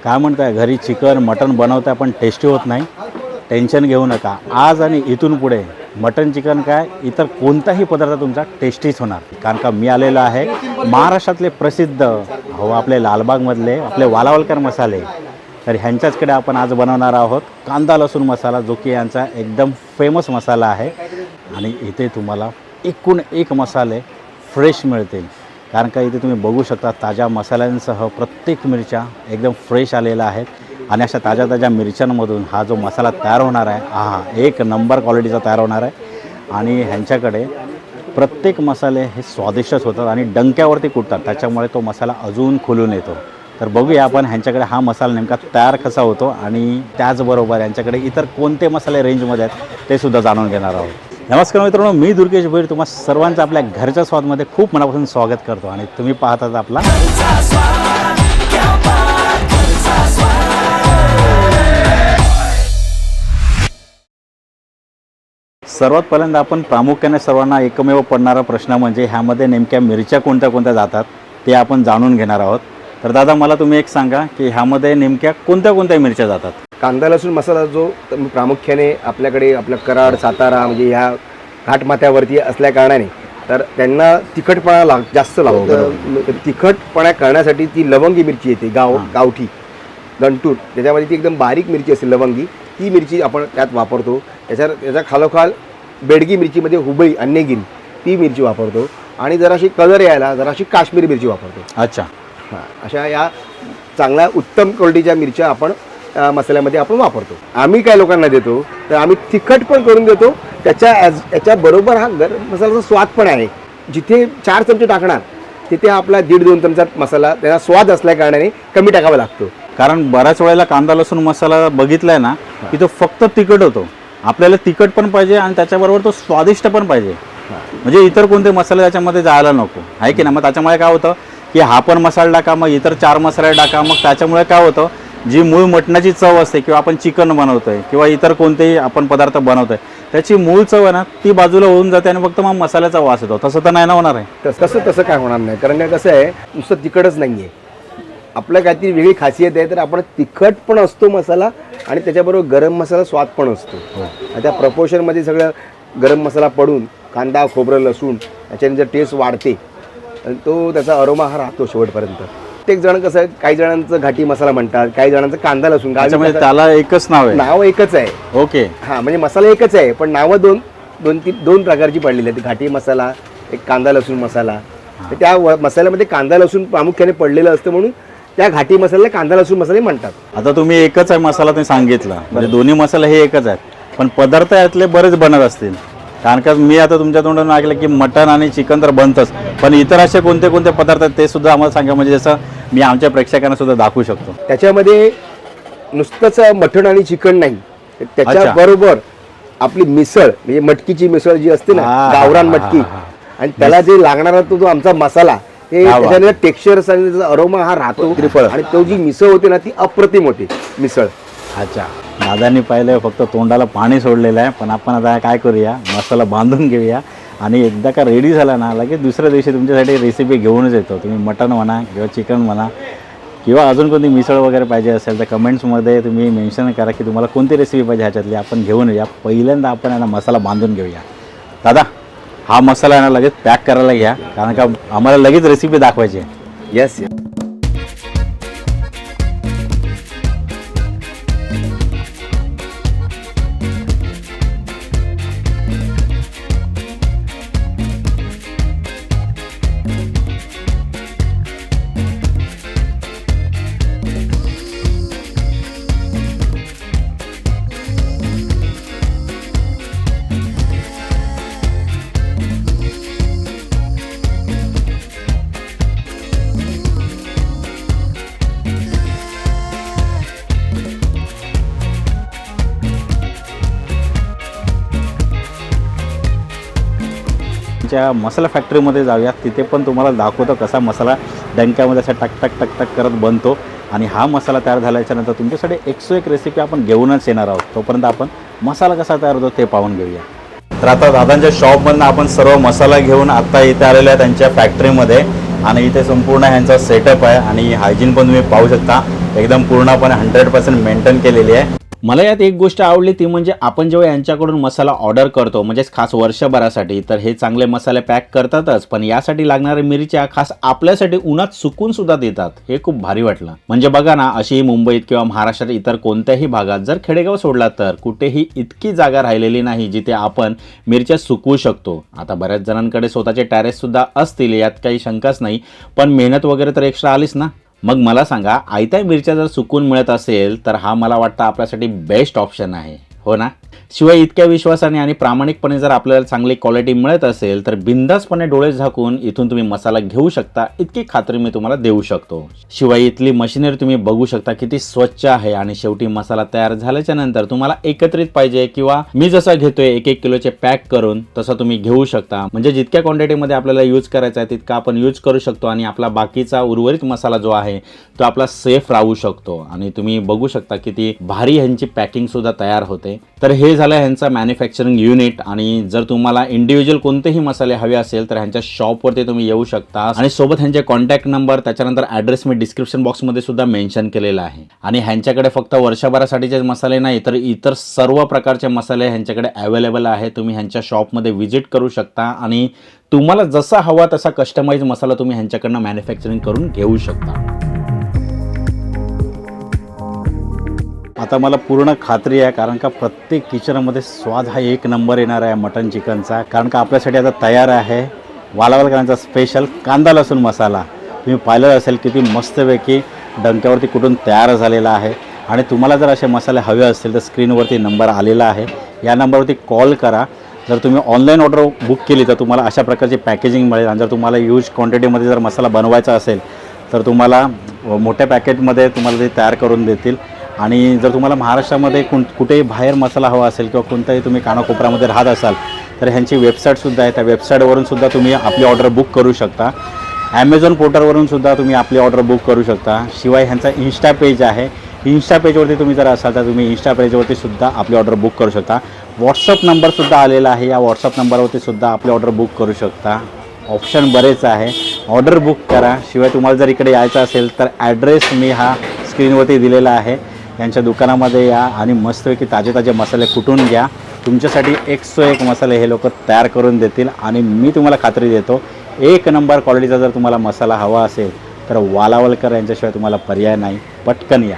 काय म्हणताय, घरी चिकन मटण बनवताय पण टेस्टी होत नाही? टेन्शन घेऊ नका. आज आणि इथून पुढे मटण चिकन काय इतर कोणताही पदार्थ तुमचा टेस्टीच होणार. कारण का मी आलेलो आहे महाराष्ट्रातले प्रसिद्ध आपले लालबागमधले आपले वालावलकर मसाले. तर ह्यांच्याचकडे आपण आज बनवणार आहोत कांदा लसूण मसाला, जो की यांचा एकदम फेमस मसाला आहे. आणि इथे तुम्हाला एकूण एक मसाले फ्रेश मिळतील. कारण का इथे तुम्ही बघू शकता ताज्या मसाल्यांसह प्रत्येक मिरच्या एकदम फ्रेश आलेल्या आहेत. आणि अशा ताज्या ताज्या मिरच्यांमधून हा जो मसाला तयार होणार आहे हा एक नंबर क्वालिटीचा तयार होणार आहे. आणि ह्यांच्याकडे प्रत्येक मसाले हे स्वादिष्टच होतात आणि डंक्यावरती कुटतात, त्याच्यामुळे तो मसाला अजून खुलून येतो. तर बघूया आपण ह्यांच्याकडे हा मसाला नेमका तयार कसा होतो आणि त्याचबरोबर यांच्याकडे इतर कोणते मसाले रेंजमध्ये आहेत ते सुद्धा जाणून घेणार आहोत. नमस्कार मित्रांनो, मी दुर्गेश भोईर तुम्हा सर्वांचं आपल्या घरच्या स्वादमध्ये खूप मनापासून स्वागत करतो. आणि तुम्ही पाहतात आपला सर्वात पहिल्यांदा आपण प्रामुख्याने सर्वांना एकमेव पडणारा प्रश्न म्हणजे ह्यामध्ये नेमक्या मिरच्या कोणत्या कोणत्या जातात ते आपण जाणून घेणार आहोत. तर दादा मला तुम्ही एक सांगा की ह्यामध्ये नेमक्या कोणत्या कोणत्या मिरच्या जातात? कांदा लसूण मसाला जो प्रामुख्याने आपल्याकडे आपल्या कराड सातारा म्हणजे ह्या घाटमाथ्यावरती असल्या कारणाने तर त्यांना तिखटपणा जास्त लागतो. तिखटपणा करण्यासाठी ती लवंगी मिरची येते, गावठी गंटूर, त्याच्यामध्ये ती एकदम बारीक मिरची असते लवंगी, ती मिरची आपण त्यात वापरतो. त्याच्या खालोखाल बेडगी मिरचीमध्ये हुबळी अन्यगिरी ती मिरची वापरतो. आणि जराशी कलर यायला जराशी काश्मीरी मिरची वापरतो. अच्छा, हां, अशा या चांगल्या उत्तम क्वालिटीच्या मिरच्या आपण मसाल्यामध्ये आपण वापरतो. आम्ही काय लोकांना देतो तर आम्ही तिखट पण करून देतो, त्याच्याबरोबर हा गरम मसाल्याचा स्वाद पण आहे. जिथे 4 चमचे टाकणार तिथे आपला 1.5-2 चमचा मसाला त्याचा स्वाद असल्या कारणाने कमी टाकावा लागतो. कारण बऱ्याच वेळेला कांदा लसूण मसाला बघितलाय ना की तो फक्त तिखट होतो. आपल्याला तिखट पण पाहिजे आणि त्याच्याबरोबर तो स्वादिष्ट पण पाहिजे. म्हणजे इतर कोणते मसाले त्याच्यामध्ये जायला नको आहे की ना. मग त्याच्यामुळे काय होतं की हा पण मसाला टाका, मग इतर 4 मसाले टाका, मग त्याच्यामुळे काय होतं जी मूळ मटणाची चव असते किंवा आपण चिकन बनवतोय किंवा इतर कोणतेही आपण पदार्थ बनवतोय त्याची मूळ चव आहे ना ती बाजूला होऊन जाते आणि फक्त मग मसाल्याचा वास येतो. तसं तर नाही ना होणार आहे. तसं काय होणार नाही. कारण काय कसं आहे, नुसतं तिखटच नाही आहे, आपलं काहीतरी वेगळी खासियत आहे. तर आपण तिखट पण असतो मसाला आणि त्याच्याबरोबर गरम मसाला स्वाद पण असतो. त्या प्रपोर्शनमध्ये सगळं गरम मसाला पडून कांदा खोबरं लसूण याच्याने जर टेस्ट वाढते आणि तो त्याचा अरोमा हा राहतो शेवटपर्यंत. प्रत्येक जण कसं आहे, काही जणांचं घाटी मसाला म्हणतात, काही जणांचं कांदा लसूण, त्याला एकच नाव एकच आहे. ओके, हां, म्हणजे मसाला एकच आहे पण नावं दोन प्रकारची पडलेली आहेत. घाटी मसाला, एक कांदा लसूण मसाला. तर त्या मसाल्यामध्ये कांदा लसूण प्रामुख्याने पडलेलं असतं म्हणून त्या घाटी मसाल्याला कांदा लसूण मसाले म्हणतात. आता तुम्ही एकच आहे मसाला तुम्ही सांगितलं, म्हणजे दोन्ही मसाले हे एकच आहेत, पण पदार्थ यातले बरेच बनत असतील. कारण का मी आता तुमच्या तोंडून ऐकलं की मटण आणि चिकन तर बनतंच, पण इतर असे कोणते कोणते पदार्थ आहेत ते सुद्धा आम्हाला सांगा, म्हणजे जसं मी आमच्या प्रेक्षकांना सुद्धा दाखवू शकतो. त्याच्यामध्ये नुसतंच मटण आणि चिकन नाही, त्याच्याबरोबर आपली मिसळ म्हणजे मटकीची मिसळ जी असते ना, गावरान मटकी, आणि त्याला जे लागणारा तो आमचा मसाला त्याच्याने टेक्स्चर आणि त्याचा अरोमा हा राहतो. आणि तो जी मिसळ होते ना ती अप्रतिम होते मिसळ. अच्छा, दादांनी पाहिलं फक्त तोंडाला पाणी सोडलेलं आहे, पण आपण आता काय करूया, मसाला बांधून घेऊया आणि एकदा का रेडी झाला ना लगेच दुसऱ्या दिवशी तुमच्यासाठी रेसिपी घेऊनच येतो. तुम्ही मटण म्हणा किंवा चिकन म्हणा किंवा अजून कोणती मिसळ वगैरे पाहिजे असेल तर कमेंट्समध्ये तुम्ही मेन्शन करा की तुम्हाला कोणती रेसिपी पाहिजे, ह्याच्यातली आपण घेऊन येऊया. पहिल्यांदा आपण यांना मसाला बांधून घेऊया. दादा हा मसाला यांना लगेच पॅक करायला घ्या, कारण का आम्हाला लगेच रेसिपी दाखवायची आहे. येस. मसाला फॅक्टरीमध्ये जाऊया, तिथे पण तुम्हाला दाखवतो कसा मसाला डंक्यामध्ये असा टक टक टक टक करत बनतो. आणि हा मसाला तयार झाल्याच्यानंतर तुमच्यासाठी 101 रेसिपी आपण घेऊनच येणार आहोत. तोपर्यंत आपण मसाला कसा तयार होतो ते पाहून घेऊया. तर आता दादांच्या शॉपमधून आपण सर्व मसाला घेऊन आता इथे आलेलो आहे त्यांच्या फॅक्टरीमध्ये. आणि इथे संपूर्ण ह्यांचा सेटअप आहे आणि हायजीन पण तुम्ही पाहू शकता. एकदम पूर्णपणे 100% मेंटेन केलेली आहे. मला यात एक गोष्ट आवडली ती म्हणजे आपण जेव्हा यांच्याकडून मसाला ऑर्डर करतो म्हणजेच खास वर्षभरासाठी, तर हे चांगले मसाले पॅक करतातच, पण यासाठी लागणाऱ्या मिरच्या खास आपल्यासाठी उन्हात सुकून सुद्धा देतात. हे खूप भारी वाटलं. म्हणजे बघा ना, अशी मुंबईत किंवा महाराष्ट्रात इतर कोणत्याही भागात जर खेडेगाव सोडला तर कुठेही इतकी जागा राहिलेली नाही जिथे आपण मिरच्या सुकवू शकतो. आता बऱ्याच जणांकडे स्वतःचे टेरेस सुद्धा असतील, यात काही शंकाच नाही, पण मेहनत वगैरे तर एक्स्ट्रा आलीच ना. मग मला सांगा, आयत्या मिरच्या जर सुकून मिळत असेल तर हा मला वाटतं आपल्यासाठी बेस्ट ऑप्शन आहे, हो ना. शिवाय इतक्या विश्वासाने आणि प्रामाणिकपणे जर आपल्याला चांगली क्वालिटी मिळत असेल तर बिंदासपणे डोळे झाकून इथून तुम्ही मसाला घेऊ शकता, इतकी खात्री मी तुम्हाला देऊ शकतो. शिवाय इथली मशिनरी तुम्ही बघू शकता किती स्वच्छ आहे. आणि शेवटी मसाला तयार झाल्याच्या नंतर तुम्हाला एकत्रित पाहिजे किंवा मी जसा घेतोय 1-1 किलोचे पॅक करून, तसं तुम्ही घेऊ शकता. म्हणजे जितक्या क्वांटिटीमध्ये आपल्याला यूज करायचा आहे तितका आपण यूज करू शकतो आणि आपला बाकीचा उर्वरित मसाला जो आहे तो आपला सेफ राहू शकतो. आणि तुम्ही बघू शकता किती भारी ह्यांची पॅकिंग सुद्धा तयार होते. तर हे झालं ह्यांचा मॅन्युफॅक्चरिंग युनिट. आणि जर तुम्हाला इंडिव्हिज्युअल कोणतेही मसाले हवे असेल तर ह्यांच्या शॉपवरती तुम्ही येऊ शकता. आणि सोबत ह्यांचे कॉन्टॅक्ट नंबर त्याच्यानंतर ॲड्रेस मी डिस्क्रिप्शन बॉक्समध्ये सुद्धा मेन्शन केलेला आहे. आणि ह्यांच्याकडे फक्त वर्षभरासाठीचे मसाले नाही तर इतर सर्व प्रकारचे मसाले ह्यांच्याकडे अवेलेबल आहे. तुम्ही ह्यांच्या शॉपमध्ये व्हिजिट करू शकता आणि तुम्हाला जसा हवा तसा कस्टमाइज मसाला तुम्ही ह्यांच्याकडनं मॅन्युफॅक्चरिंग करून घेऊ शकता. आता मला पूर्ण खात्री आहे, कारण का प्रत्येक किचनमध्ये स्वाद हा एक नंबर येणार आहे मटन चिकनचा. कारण का आपल्यासाठी आता तयार आहे वालावलकरांचा स्पेशल कांदा लसूण मसाला. तुम्ही पाहिलं असेल किती मस्तपैकी डंक्यावरती कुठून तयार झालेला आहे. आणि तुम्हाला जर असे मसाले हवे असतील तर स्क्रीनवरती नंबर आलेला आहे, या नंबरवरती कॉल करा. जर तुम्ही ऑनलाईन ऑर्डर बुक केली तर तुम्हाला अशा प्रकारची पॅकेजिंग मिळेल. आणि जर तुम्हाला ह्यूज क्वांटिटीमध्ये जर मसाला बनवायचा असेल तर तुम्हाला मोठ्या पॅकेटमध्ये तुम्हाला ते तयार करून देतील. आणि जर तुम्हाला महाराष्ट्रामध्ये कुठेही बाहेर मसाला हवा असेल किंवा कोणताही तुम्ही कानाकोपऱ्यामध्ये राहत असाल तर ह्यांची वेबसाईटसुद्धा आहे. त्या वेबसाईटवरून सुद्धा तुम्ही आपली ऑर्डर बुक करू शकता. ॲमेझॉन पोर्टलवरून सुद्धा तुम्ही आपली ऑर्डर बुक करू शकता. शिवाय ह्यांचा इन्स्टा पेज आहे. इन्स्टा पेजवरती तुम्ही जर असाल तर तुम्ही इन्स्टा पेजवरती सुद्धा आपली ऑर्डर बुक करू शकता. व्हॉट्सअप नंबरसुद्धा आलेला आहे, या व्हॉट्सअप नंबरवरती सुद्धा आपली ऑर्डर बुक करू शकता. ऑप्शन बरेच आहे, ऑर्डर बुक करा. शिवाय तुम्हाला जर इकडे यायचं असेल तर ॲड्रेस मी हा स्क्रीनवरती दिलेला आहे. यांच्या दुकानामध्ये या आणि मस्तपैकी ताजे ताजे मसाले कुटून घ्या. तुमच्यासाठी 101 मसाले हे लोक तयार करून देतील. आणि मी तुम्हाला खात्री देतो, 1 नंबर क्वालिटीचा जर तुम्हाला मसाला हवा असेल तर वालावलकर यांच्याशिवाय तुम्हाला पर्याय नाही. पटकन या.